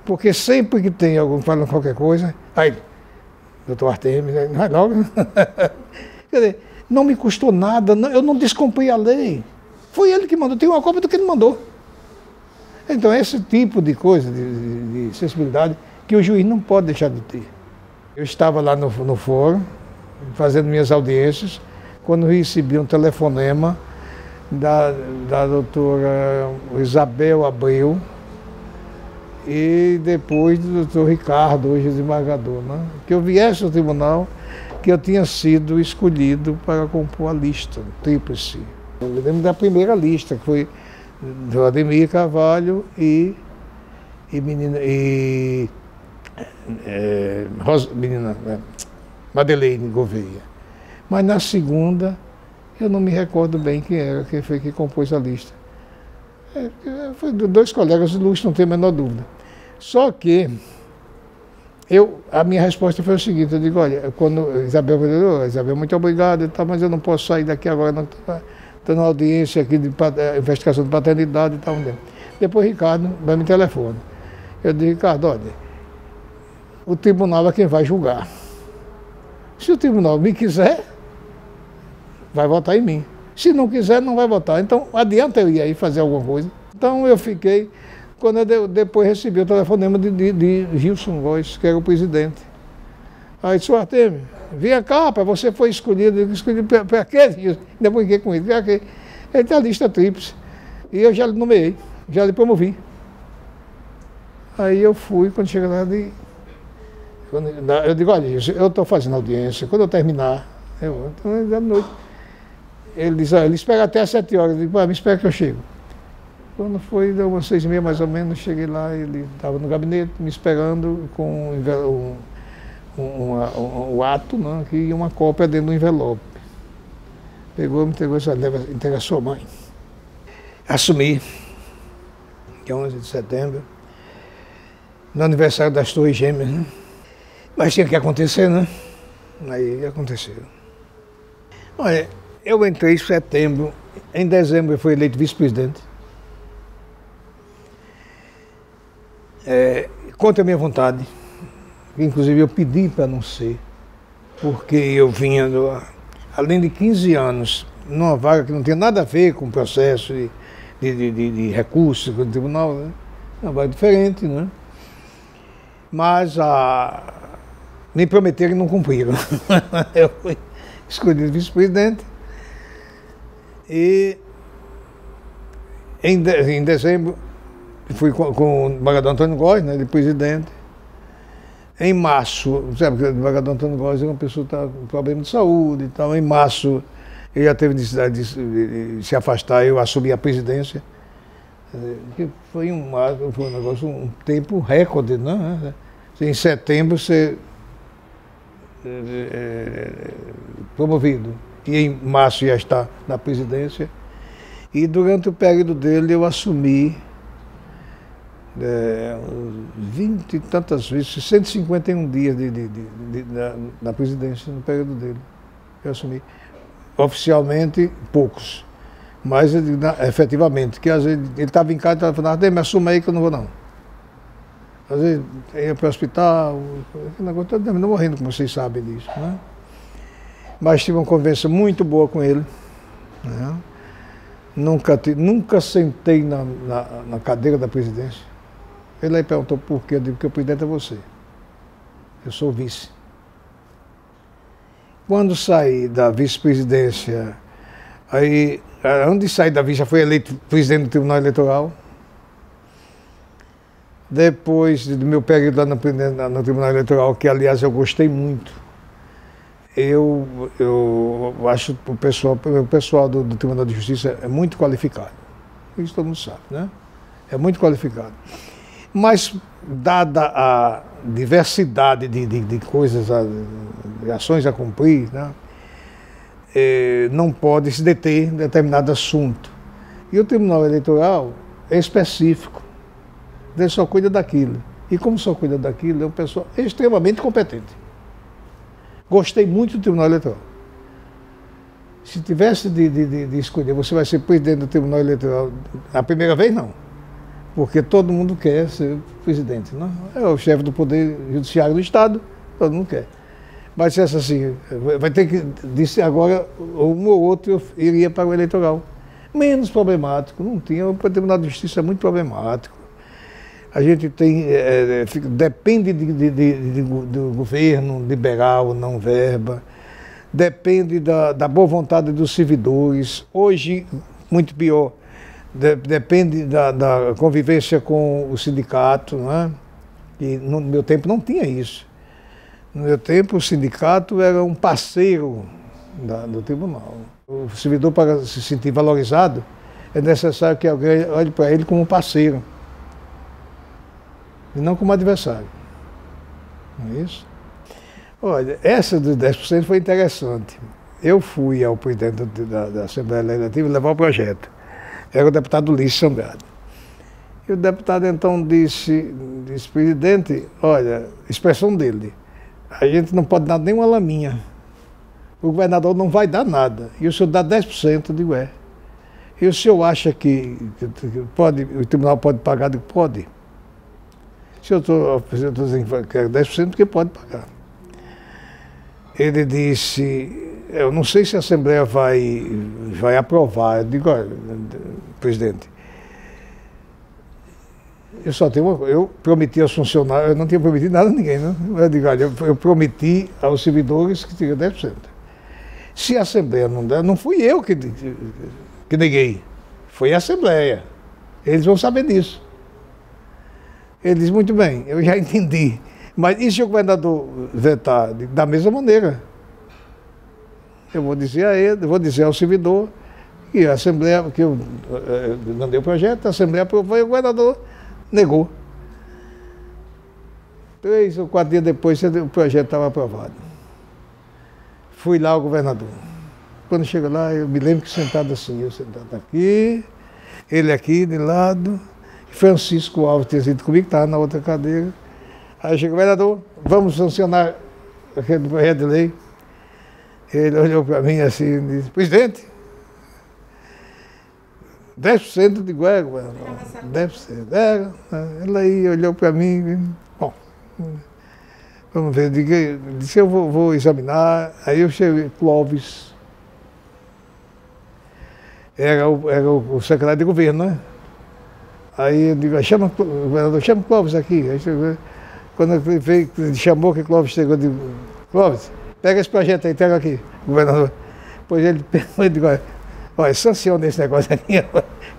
Speaker 1: Porque sempre que tem alguém falando qualquer coisa, aí, doutor Artemis, vai logo. Quer dizer, não me custou nada, eu não descumpri a lei. Foi ele que mandou, tem uma cópia do que ele mandou. Então, esse tipo de coisa, de sensibilidade, que o juiz não pode deixar de ter. Eu estava lá no fórum, fazendo minhas audiências, quando recebi um telefonema da doutora Isabel Abreu e depois do doutor Ricardo, hoje desembargador, né? Que eu viesse ao tribunal, que eu tinha sido escolhido para compor a lista, tríplice. Eu me lembro da primeira lista, que foi do Ademir Carvalho e Madeleine Gouveia. Mas na segunda, eu não me recordo bem quem foi que compôs a lista. Foi 2 colegas ilustres, não tenho a menor dúvida. Só que a minha resposta foi o seguinte, eu digo, olha, quando Isabel falou, Isabel, muito obrigado, mas eu não posso sair daqui agora, não estou na audiência aqui de investigação de paternidade e tal. Depois Ricardo vai me telefone. Eu digo, Ricardo, olha, o tribunal é quem vai julgar. Se o tribunal me quiser, vai votar em mim. Se não quiser, não vai votar. Então, adianta eu ir aí fazer alguma coisa. Então, eu fiquei, quando eu depois recebi o telefonema de Gilson Góes, que era o presidente. Aí disse, Artemis, vem cá, você foi escolhido. Eu escolhi para quê? Depois fiquei com ele. Ele tem a lista tríplice. E eu já lhe nomeei, já lhe promovi. Aí eu fui, quando chega lá, eu digo, olha, eu estou fazendo audiência, quando eu terminar, da noite, ele diz, ele espera até às 7 horas, eu digo, me espera que eu chego. Quando foi, deu umas 6h30 mais ou menos, cheguei lá, ele estava no gabinete, me esperando com o ato, né, e uma cópia dentro do envelope. Pegou, me entregou, entrega a sua mãe. Assumi, que é 11 de setembro, no aniversário das Torres Gêmeas, né? Mas tinha que acontecer, né? Aí aconteceu. Olha, eu entrei em setembro, em dezembro eu fui eleito vice-presidente. Contra a minha vontade, inclusive eu pedi para não ser, porque eu vinha, além de 15 anos, numa vaga que não tinha nada a ver com o processo de recursos do tribunal, né? Uma vaga diferente, né? Mas me prometeram e não cumpriram. Eu fui escolhido vice-presidente e em dezembro fui com o desembargador Antônio Góes, né, de presidente. Em março, sabe que o desembargador Antônio Góes é uma pessoa que está com problema de saúde e tal. Em março, ele já teve necessidade de se afastar, eu assumi a presidência. Foi um negócio, um tempo recorde, né? Em setembro, ser promovido. E em março já está na presidência. E durante o período dele, eu assumi 20 e tantas vezes, 151 dias na presidência no período dele. Eu assumi. Oficialmente, poucos. Mas efetivamente, que às vezes ele estava em casa e estava falando, me assuma aí que eu não vou não. Às vezes ia para o hospital, aquele negócio, estou terminando morrendo, como vocês sabem disso, né? Mas tive uma conversa muito boa com ele, né? Nunca sentei na cadeira da presidência. Ele aí perguntou por quê, eu digo que o presidente é você. Eu sou o vice. Quando saí da vice-presidência, aí, antes de sair da vice, já fui eleito presidente do Tribunal Eleitoral. Depois do meu período lá no Tribunal Eleitoral, que aliás eu gostei muito, eu acho que o pessoal do Tribunal de Justiça é muito qualificado. Isso todo mundo sabe, né? É muito qualificado. Mas, dada a diversidade de coisas, de ações a cumprir, né? Não pode se deter em determinado assunto. E o Tribunal Eleitoral é específico. Ele só cuida daquilo. E como só cuida daquilo, é uma pessoa extremamente competente. Gostei muito do Tribunal Eleitoral. Se tivesse de escolher, você vai ser presidente do Tribunal Eleitoral, a primeira vez não. Porque todo mundo quer ser presidente, não? É o chefe do Poder Judiciário do Estado, todo mundo quer. Mas se essa assim, vai ter que, disse agora, um ou outro iria para o eleitoral. Menos problemático, não tinha, o Tribunal de Justiça é muito problemático. A gente tem, depende do governo liberal, não verba, depende da boa vontade dos servidores. Hoje, muito pior, depende da convivência com o sindicato, né? E no meu tempo não tinha isso. No meu tempo, o sindicato era um parceiro do tribunal. O servidor, para se sentir valorizado, é necessário que alguém olhe para ele como um parceiro e não como adversário. Não é isso? Olha, essa dos 10% foi interessante. Eu fui ao presidente da Assembleia Legislativa levar o projeto. Era o deputado Ulisses Andrade. E o deputado então disse, presidente, olha, expressão dele, a gente não pode dar nenhuma laminha. O governador não vai dar nada. E o senhor dá 10%, eu digo, é. E o senhor acha que o tribunal pode pagar? Eu digo, pode. Se eu estou dizendo que quero 10%, porque pode pagar. Ele disse, eu não sei se a Assembleia vai aprovar. Eu digo, olha, presidente, eu prometi aos funcionários, eu não tinha prometido nada a ninguém, né? Eu digo, olha, eu prometi aos servidores que tinha 10%. Se a Assembleia não der, não fui eu que neguei, foi a Assembleia. Eles vão saber disso. Ele diz, muito bem, eu já entendi. Mas e se o governador vetar? Da mesma maneira. Eu vou dizer a ele, vou dizer ao servidor que a Assembleia, que eu mandei o projeto, a Assembleia aprovou e o governador negou. 3 ou 4 dias depois o projeto estava aprovado. Fui lá ao governador. Quando chego lá, eu me lembro que sentado assim, eu sentado aqui, ele aqui de lado, Francisco Alves tinha sido comigo, estava na outra cadeira. Aí chegou, governador, vamos sancionar aquele projeto de lei. Ele olhou para mim assim e disse, presidente, 10% de governador, 10%. Ele aí olhou para mim, bom, vamos ver, disse, eu vou examinar. Aí eu cheguei, Clóvis, era o secretário de governo, né? Aí eu digo, chama o governador, chama o Clóvis aqui. Aí chegou, quando ele veio, chamou que o Clóvis chegou, eu digo, Clóvis, pega esse projeto aí, pega aqui, governador. Pois ele pegou e disse, olha, sanciona esse negócio aqui,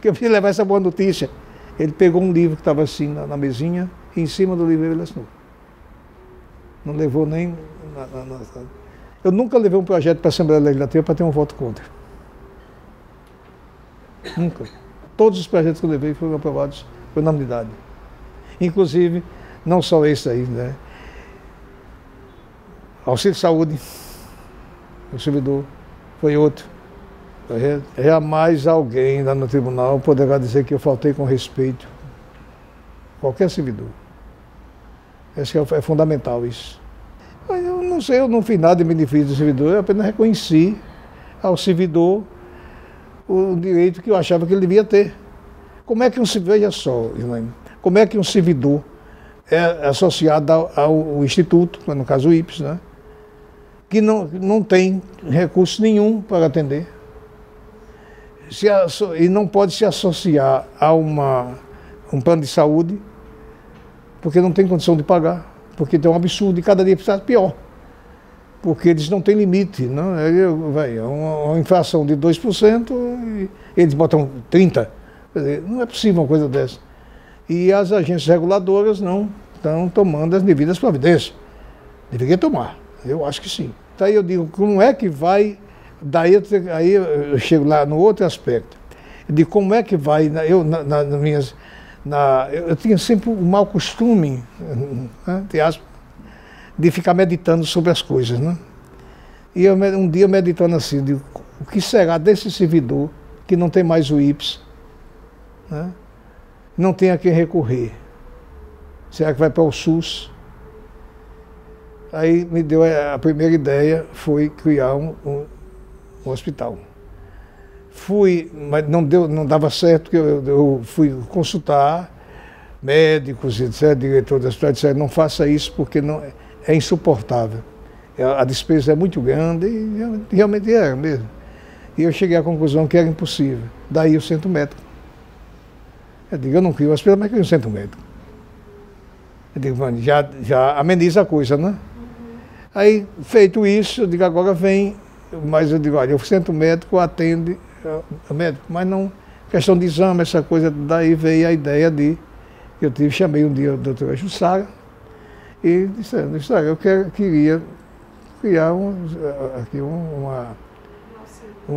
Speaker 1: que eu preciso levar essa boa notícia. Ele pegou um livro que estava assim na mesinha, e em cima do livro ele assinou. Não levou nem... Eu nunca levei um projeto para a Assembleia Legislativa para ter um voto contra. Nunca. Todos os projetos que eu levei foram aprovados por unanimidade. Inclusive, não só esse aí, né? Auxílio Saúde, o servidor, foi outro. Jamais alguém lá no tribunal poderá dizer que eu faltei com respeito. Qualquer servidor. Esse é fundamental isso. Eu não sei, eu não fiz nada em benefício do servidor, eu apenas reconheci ao servidor o direito que eu achava que ele devia ter. Como é que veja só, Elaine, como é que um servidor é associado ao Instituto, no caso o IPES, né, que não tem recurso nenhum para atender, e não pode se associar a um plano de saúde, porque não tem condição de pagar, porque tem um absurdo e cada dia precisa pior, porque eles não têm limite, não? É uma inflação de 2% e eles botam 30%. Quer dizer, não é possível uma coisa dessa. E as agências reguladoras não estão tomando as devidas providências. Deveria tomar, eu acho que sim. Então aí eu digo, como é que vai, aí eu chego lá no outro aspecto, de como é que vai, eu tinha sempre o mau costume, né, de ficar meditando sobre as coisas, né? E um dia meditando assim, digo, o que será desse servidor que não tem mais o IPES, né? Não tem a quem recorrer? Será que vai para o SUS? Aí me deu a primeira ideia, foi criar um hospital. Fui, mas não dava certo, porque eu fui consultar médicos, etc., diretor da hospital, disseram, não faça isso porque é insuportável. A despesa é muito grande e realmente era mesmo. E eu cheguei à conclusão que era impossível. Daí o centro médico. Eu digo, eu não crio hospital, mas crio um centro médico. Eu digo, mano, já ameniza a coisa, né? Aí, feito isso, eu digo, agora vem, mas eu digo, olha, o centro médico atende médico, mas não, questão de exame, essa coisa, daí veio a ideia chamei um dia o doutor Jussara e disse, eu queria criar um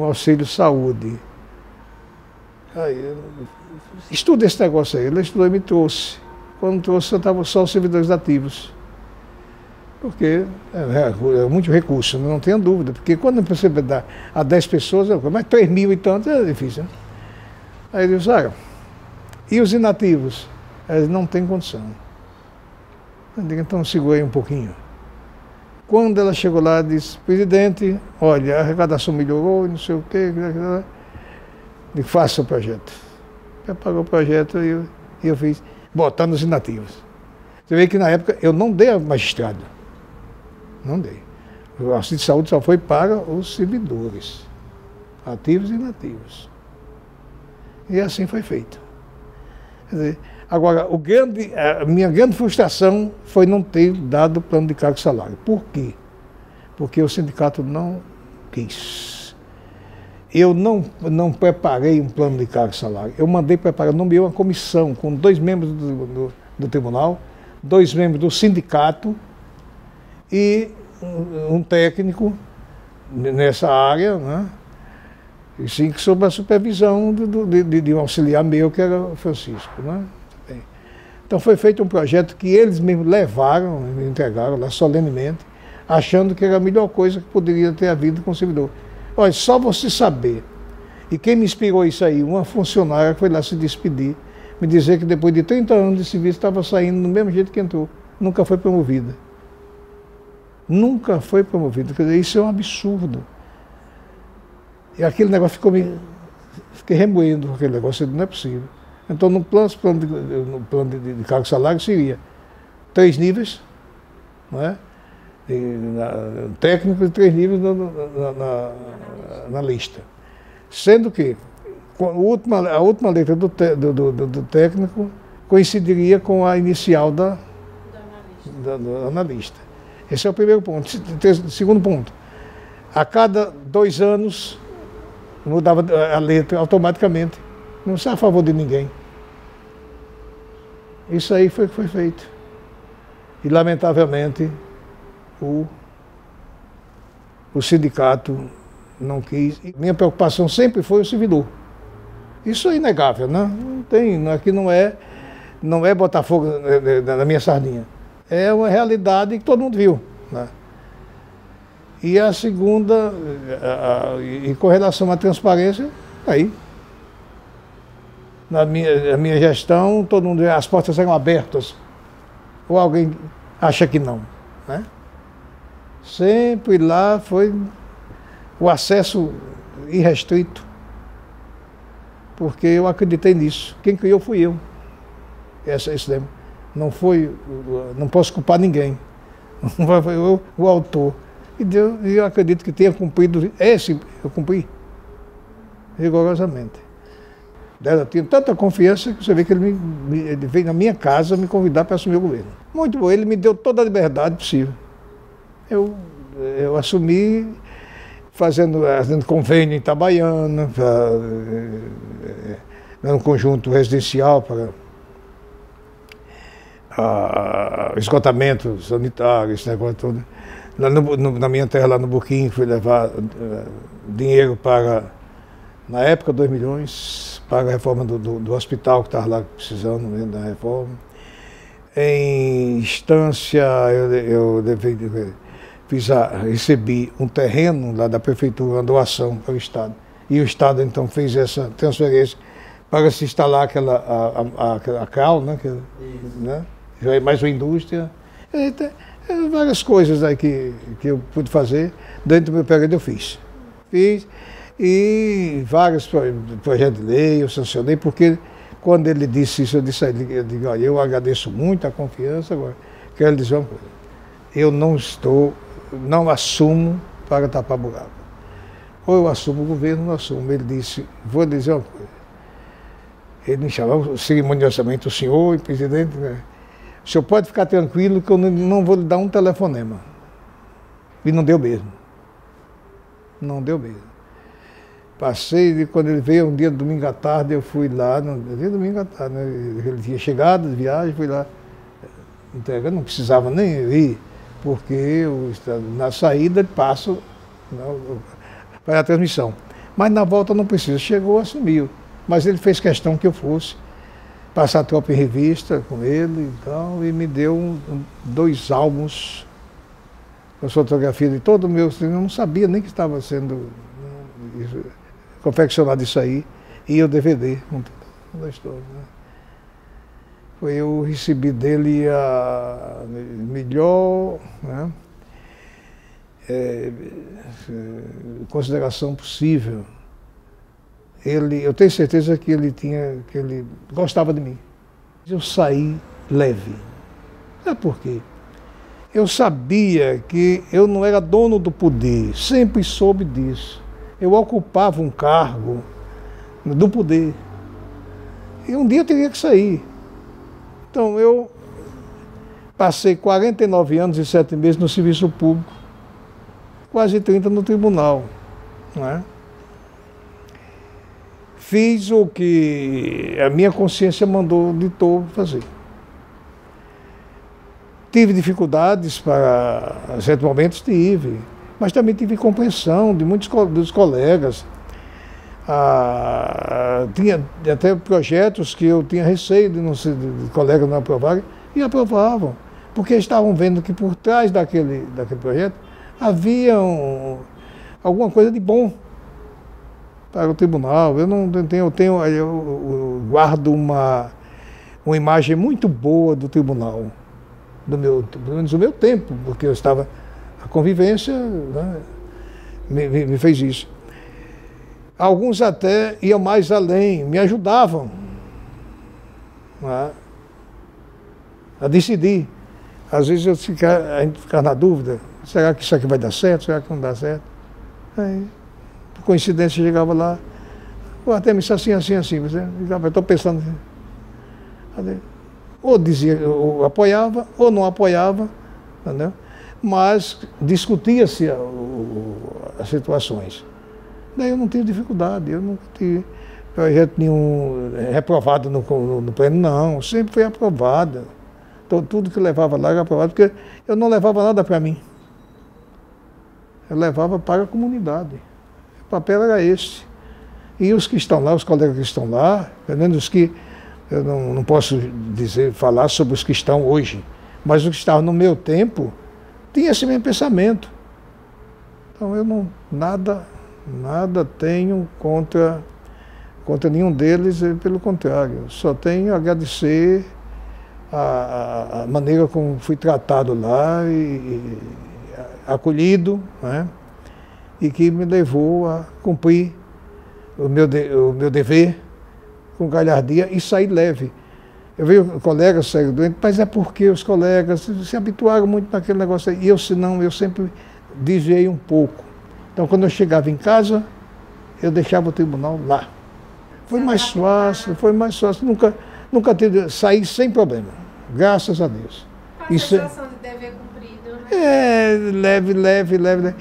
Speaker 1: auxílio saúde. Aí, estuda esse negócio aí, ele estudou e me trouxe. Quando trouxe, eu estava só os servidores ativos. Porque é muito recurso, não tenha dúvida. Porque quando você dá a 10 pessoas, mas 3.000 e tanto é difícil, né? Aí ele disse, e os inativos? Eles não têm condição. Eu digo, então segurei um pouquinho. Quando ela chegou lá, disse, presidente, olha, a arrecadação melhorou, não sei o quê, digo, faça o projeto. Eu paguei o projeto e eu fiz, botando os inativos. Você vê que na época eu não dei a magistrado. Não dei. O auxílio de saúde só foi para os servidores, ativos e inativos. E assim foi feito. Quer dizer, agora, a minha grande frustração foi não ter dado o plano de cargo e salário. Por quê? Porque o sindicato não quis. Eu não preparei um plano de cargo e salário. Eu mandei preparar, nomeei uma comissão com 2 membros do tribunal, 2 membros do sindicato e um técnico nessa área, né? E sim, sob a supervisão de um auxiliar meu, que era o Francisco, né? Então foi feito um projeto que eles mesmos levaram, me entregaram lá solenemente, achando que era a melhor coisa que poderia ter havido com o servidor. Olha, só você saber. E quem me inspirou isso aí? Uma funcionária que foi lá se despedir, me dizer que depois de 30 anos de serviço estava saindo do mesmo jeito que entrou. Nunca foi promovida. Nunca foi promovida. Quer dizer, isso é um absurdo. E aquele negócio fiquei remoendo aquele negócio, não é possível. Então, no plano de cargo e salário seria 3 níveis, não é? Técnico e 3 níveis na lista. Sendo que a última letra do técnico coincidiria com a inicial do analista. Esse é o primeiro ponto. Segundo ponto, a cada 2 anos mudava a letra automaticamente. Não está a favor de ninguém. Isso aí foi feito. E, lamentavelmente, o sindicato não quis. Minha preocupação sempre foi o servidor. Isso é inegável, né? Não tem, aqui não é botar fogo na minha sardinha. É uma realidade que todo mundo viu, né? E a segunda, e com relação à transparência, aí, na minha gestão, todo mundo, as portas eram abertas. Ou alguém acha que não, né? Sempre lá foi o acesso irrestrito, porque eu acreditei nisso. Quem criou fui eu. Esse lema. Não foi, não posso culpar ninguém. Não foi eu o autor. E eu acredito que tenha cumprido eu cumpri rigorosamente. Eu tinha tanta confiança que você vê que ele veio na minha casa me convidar para assumir o governo. Muito bom, ele me deu toda a liberdade possível. Eu assumi fazendo convênio em Itabaiana, um conjunto residencial para esgotamento sanitário, esse negócio todo. Na minha terra, lá no Burquim, fui levar dinheiro para, na época, 2 milhões, para a reforma do hospital que estava lá precisando da reforma. Em Estância, recebi um terreno lá da prefeitura, uma doação para o Estado. E o Estado, então, fez essa transferência para se instalar aquela CAL, né? Né? Já é mais uma indústria. Várias coisas aí que eu pude fazer, dentro do meu período eu fiz. E vários projetos de lei eu sancionei, porque quando ele disse isso, eu digo, olha, eu agradeço muito a confiança, agora quero dizer uma coisa, eu não assumo para tapar buraco. Ou eu assumo o governo, não assumo. Ele disse, vou dizer uma coisa, ele me chamava cerimoniosamente, o senhor e presidente, né? O senhor pode ficar tranquilo que eu não vou lhe dar um telefonema. E não deu mesmo. Não deu mesmo. Passei, quando ele veio um dia, domingo à tarde, eu fui lá, domingo à tarde, né? Ele tinha chegado de viagem, fui lá entregar, não precisava nem ir, porque na saída passo para a transmissão. Mas na volta não precisa. Chegou, assumiu. Mas ele fez questão que eu fosse passar a tropa em revista com ele e me deu 2 álbuns com as fotografias de todo o meu... Eu não sabia nem que estava sendo confeccionado isso aí, e o DVD com toda a história, né? Eu recebi dele a melhor, né, consideração possível. Eu tenho certeza que ele gostava de mim. Eu saí leve. Sabe por quê? Eu sabia que eu não era dono do poder, sempre soube disso. Eu ocupava um cargo do poder. E um dia eu teria que sair. Então eu passei 49 anos e 7 meses no serviço público, quase 30 no tribunal, não é? Fiz o que a minha consciência ditou fazer. Tive dificuldades para certos momentos, mas também tive compreensão de muitos dos colegas. Tinha até projetos que eu tinha receio de colegas não aprovarem, e aprovavam, porque estavam vendo que por trás daquele projeto havia alguma coisa de bom para o tribunal. Eu guardo uma imagem muito boa do tribunal, pelo menos do meu tempo, porque a convivência, né, me fez isso. Alguns até iam mais além, me ajudavam, né, a decidir. Às vezes a gente fica na dúvida, será que isso aqui vai dar certo, será que não dá certo? Aí, por coincidência, chegava lá, até me disse assim, eu estou pensando assim. Ou dizia, ou apoiava, ou não apoiava, entendeu? Mas discutia-se as situações. Daí eu não tive dificuldade, eu nunca tive projeto nenhum reprovado no pleno, não, sempre foi aprovado. Então, tudo que eu levava lá era aprovado, porque eu não levava nada para mim. eu levava para a comunidade. O papel era esse. E os que estão lá, os colegas que estão lá, pelo menos os que, eu não posso falar sobre os que estão hoje, mas os que estavam no meu tempo, tinha esse mesmo pensamento. Então eu nada tenho contra nenhum deles, pelo contrário, só tenho a agradecer a maneira como fui tratado lá e acolhido, né? E que me levou a cumprir o meu dever com galhardia e sair leve. Eu vejo colegas saírem doentes, mas é porque os colegas se habituaram muito naquele negócio aí. E eu, senão, eu sempre desviei um pouco. Então, quando eu chegava em casa, eu deixava o tribunal lá. Foi mais fácil. Nunca tive, saí sem problema, graças a Deus.
Speaker 2: A sensação de dever cumprido, né?
Speaker 1: É, leve.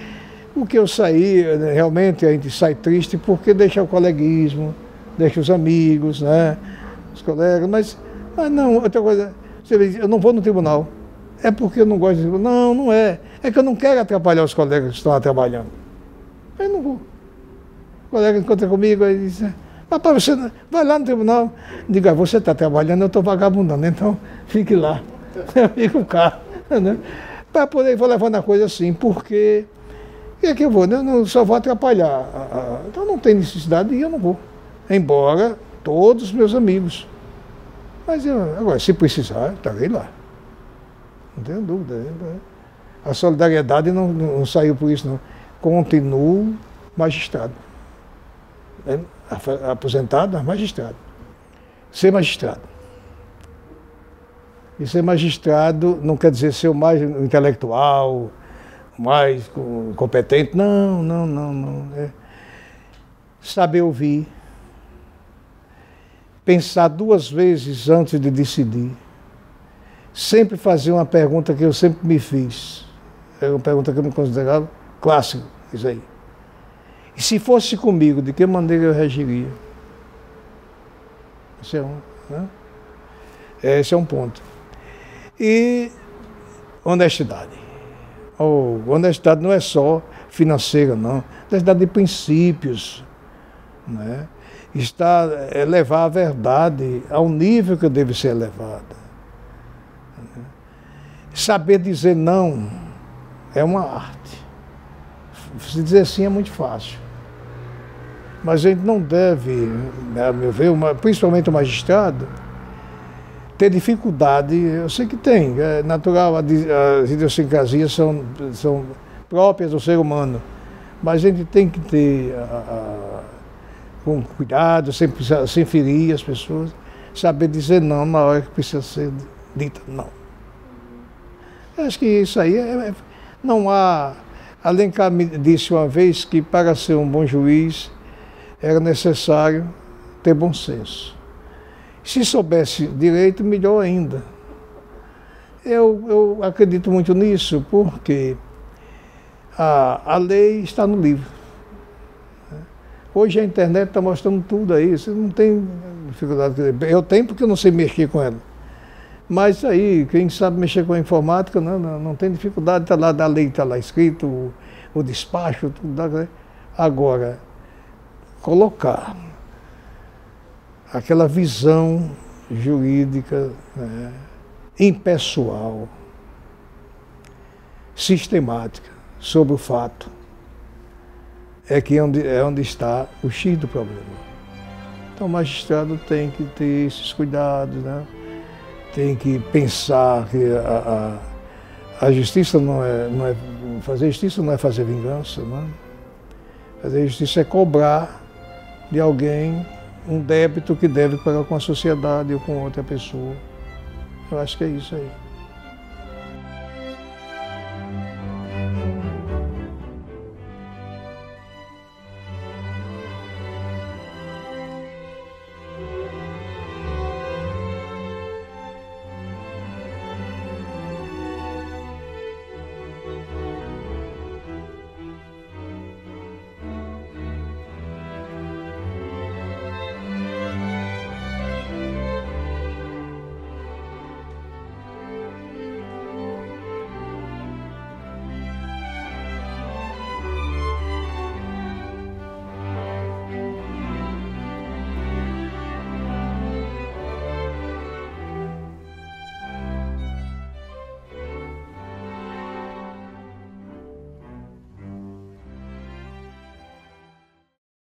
Speaker 1: O que eu saí, realmente a gente sai triste porque deixa o coleguismo, deixa os amigos, né? Os colegas, mas não, outra coisa, você diz, eu não vou no tribunal. É porque eu não gosto de tribunal. Não é. É que eu não quero atrapalhar os colegas que estão lá trabalhando. Eu não vou. O colega encontra comigo e diz, papai, você vai lá no tribunal. Digo, você está trabalhando, eu estou vagabundando, então fique lá. Eu fico cá. Né? Para poder vou levando a coisa assim, porque é que eu vou, né? Eu não, só vou atrapalhar. Então não tem necessidade e eu não vou. Embora todos os meus amigos. Mas agora, se precisar, eu estarei lá. Não tenho dúvida. A solidariedade não saiu por isso, não. Continuo magistrado. Aposentado, mas magistrado. Ser magistrado. E ser magistrado não quer dizer ser o mais intelectual, o mais competente. Não. É saber ouvir. Pensar 2 vezes antes de decidir. Sempre fazer uma pergunta que eu sempre me fiz. É uma pergunta que eu me considerava clássica, isso aí. E se fosse comigo, de que maneira eu reagiria? Esse é um ponto. E honestidade. Honestidade não é só financeira, não. Honestidade de princípios, né? Levar a verdade ao nível que deve ser levada. Saber dizer não é uma arte. Se dizer sim é muito fácil. Mas a gente não deve, a meu ver, principalmente o magistrado, ter dificuldade. Eu sei que tem, é natural, as idiosincrasias são próprias do ser humano, mas a gente tem que ter com cuidado, sem ferir as pessoas, saber dizer não na hora que precisa ser dita não. Eu acho que isso aí não há. Alencar me disse uma vez que para ser um bom juiz era necessário ter bom senso. Se soubesse direito, melhor ainda. Eu acredito muito nisso porque a lei está no livro. Hoje a internet está mostrando tudo aí, você não tem dificuldade. Eu tenho porque eu não sei mexer com ela. Mas aí, quem sabe mexer com a informática não tem dificuldade, está lá, da lei está lá escrito, o despacho, tudo. Agora, colocar aquela visão jurídica, né, impessoal, sistemática, sobre o fato, é onde está o X do problema. Então o magistrado tem que ter esses cuidados, né? Tem que pensar que a justiça fazer justiça não é fazer vingança, né? Fazer justiça é cobrar de alguém um débito que deve pagar com a sociedade ou com outra pessoa. Eu acho que é isso aí.